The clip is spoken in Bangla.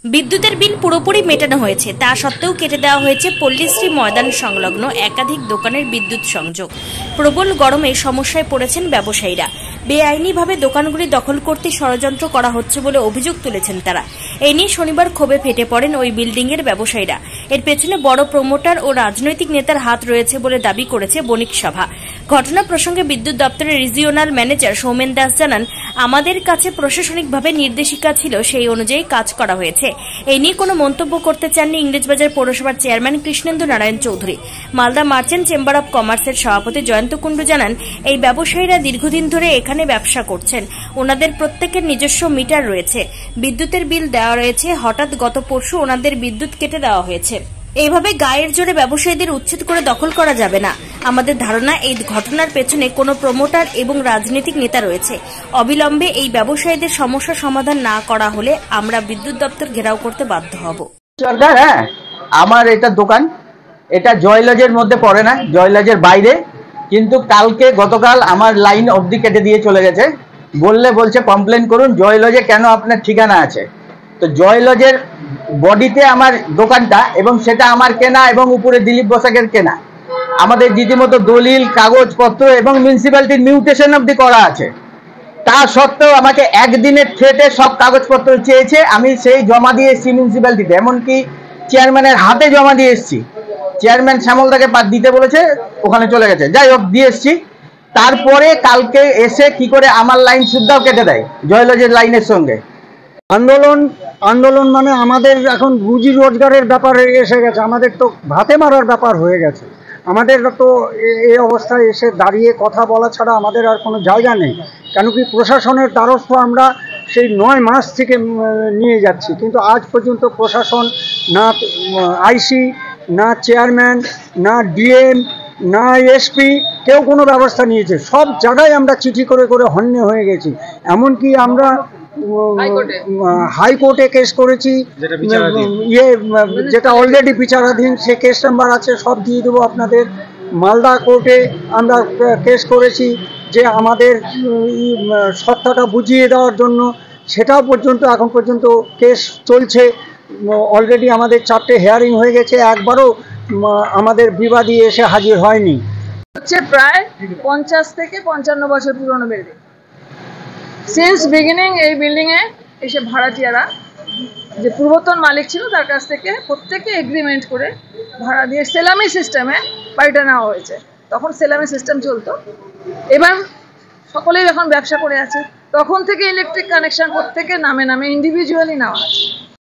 বিদ্যুতের বিল পুরোপুরি মেটানো হয়েছে, তা সত্ত্বেও কেটে দেওয়া হয়েছে পল্লীশ্রী ময়দান সংলগ্ন একাধিক দোকানের বিদ্যুৎ সংযোগ। প্রবল গরমে সমস্যায় পড়েছেন ব্যবসায়ীরা। বেআইনিভাবে দোকানগুলি দখল করতে ষড়যন্ত্র করা হচ্ছে বলে অভিযোগ তুলেছেন তারা। এই নিয়ে শনিবার ক্ষোভে ফেটে পড়েন ওই বিল্ডিংয়ের ব্যবসায়ীরা। এর পেছনে বড় প্রমোটার ও রাজনৈতিক নেতার হাত রয়েছে বলে দাবি করেছে বণিক সভা। ঘটনা প্রসঙ্গে বিদ্যুৎ দপ্তরের রিজিওনাল ম্যানেজার সৌমেন দাস জানান, আমাদের কাছে প্রশাসনিকভাবে নির্দেশিকা ছিল, সেই অনুযায়ী কাজ করা হয়েছে। এই নিয়ে কোনো মন্তব্য করতে চাননি ইংরেজবাজার পৌরসভার chairman Krishnendu Narayan Chowdhury. Malda merchant chamber of কমার্সের সভাপতি জয়ন্ত কুণ্ডু জানান, এই ব্যবসায়ীরা দীর্ঘদিন ধরে এখানে ব্যবসা করছেন। ওনাদের প্রত্যেকের নিজস্ব মিটার রয়েছে, বিদ্যুতের বিল দেওয়া রয়েছে। হঠাৎ গত পরশু ওনাদের বিদ্যুৎ কেটে দেওয়া হয়েছে। এইভাবে গায়ের জোরে ব্যবসায়ীদের উচ্ছেদ করে দখল করা যাবে না। আমাদের ধারণা, এই ঘটনার পেছনে কোনো প্রমোটার এবং রাজনৈতিক নেতা রয়েছে। অবিলম্বে এই ব্যবসায়ীদের সমস্যা সমাধান না করা হলে আমরা বিদ্যুৎ দপ্তর ঘেরাও করতে বাধ্য হব। সরকার, হ্যাঁ, আমার এটা দোকান, এটা জয়লজের মধ্যে পড়ে না, জয়লজের বাইরে। কিন্তু গতকাল আমার লাইন অবধি কেটে দিয়ে চলে গেছে। বলছে কমপ্লেন করুন, জয়লজে কেন আপনার ঠিকানা আছে। তো জয়লজের বডিতে আমার দোকানটা, এবং সেটা আমার কেনা এবং উপরে দিলীপ বসাকের কেনা। আমাদের রীতিমতো দলিল, কাগজপত্র এবং মিউনিসিপ্যালিটির মিউটেশন অবধি করা আছে। তা সত্ত্বেও আমাকে একদিনের থ্রেটে সব কাগজপত্র চেয়েছে। আমি সেই জমা দিয়ে এসেছি মিউনিসিপ্যালিটিতে, এমনকি চেয়ারম্যানের হাতে জমা দিয়ে এসেছি। চেয়ারম্যান শ্যামলদাকে দিতে বলেছে, ওখানে চলে গেছে। যাই হোক, দিয়ে এসেছি। তারপরে কালকে এসে কি করে আমার লাইন সুদ্ধাও কেটে দেয় জয়লজের লাইনের সঙ্গে। আন্দোলন মানে আমাদের এখন রুজি রোজগারের ব্যাপার এসে গেছে, আমাদের তো ভাতে মারার ব্যাপার হয়ে গেছে। আমাদের তো এই অবস্থায় এসে দাঁড়িয়ে কথা বলা ছাড়া আমাদের আর কোনো জায়গা নেই। কেন কি প্রশাসনের দ্বারস্থ আমরা সেই 9 মাস থেকে নিয়ে যাচ্ছি, কিন্তু আজ পর্যন্ত প্রশাসন, না আইসি, না চেয়ারম্যান, না ডিএম, না এসপি, কেউ কোনো ব্যবস্থা নিয়েছে। সব জায়গায় আমরা চিঠি করে করে হন্যে হয়ে গেছি। এমনকি আমরা হাইকোর্টে কেস করেছি, যেটা অলরেডি বিচারাধীন, সে কেস নাম্বার আছে, সব দিয়ে দেবো আপনাদের। মালদা কোর্টে আমরা কেস করেছি যে আমাদের সত্যটা বুঝিয়ে দেওয়ার জন্য, সেটাও পর্যন্ত এখন পর্যন্ত কেস চলছে। অলরেডি আমাদের 4টে হিয়ারিং হয়ে গেছে, একবারও আমাদের বিবাদী এসে হাজির হয়নি। হচ্ছে প্রায় 50 থেকে 55 বছর পুরনো বিল্ডিং। সিন্স বিগিনিং এই বিল্ডিংয়ে এসে ভাড়াটিয়ারা, যে পূর্বতন মালিক ছিল তার কাছ থেকে প্রত্যেকে এগ্রিমেন্ট করে ভাড়া দিয়ে সেলামি সিস্টেমে বাড়িটা নেওয়া হয়েছে। তখন সেলামি সিস্টেম চলতো। এবার সকলেই এখন ব্যবসা করে আছে। তখন থেকে ইলেকট্রিক কানেকশন প্রত্যেকের নামে নামে ইন্ডিভিজুয়ালি নেওয়া আছে।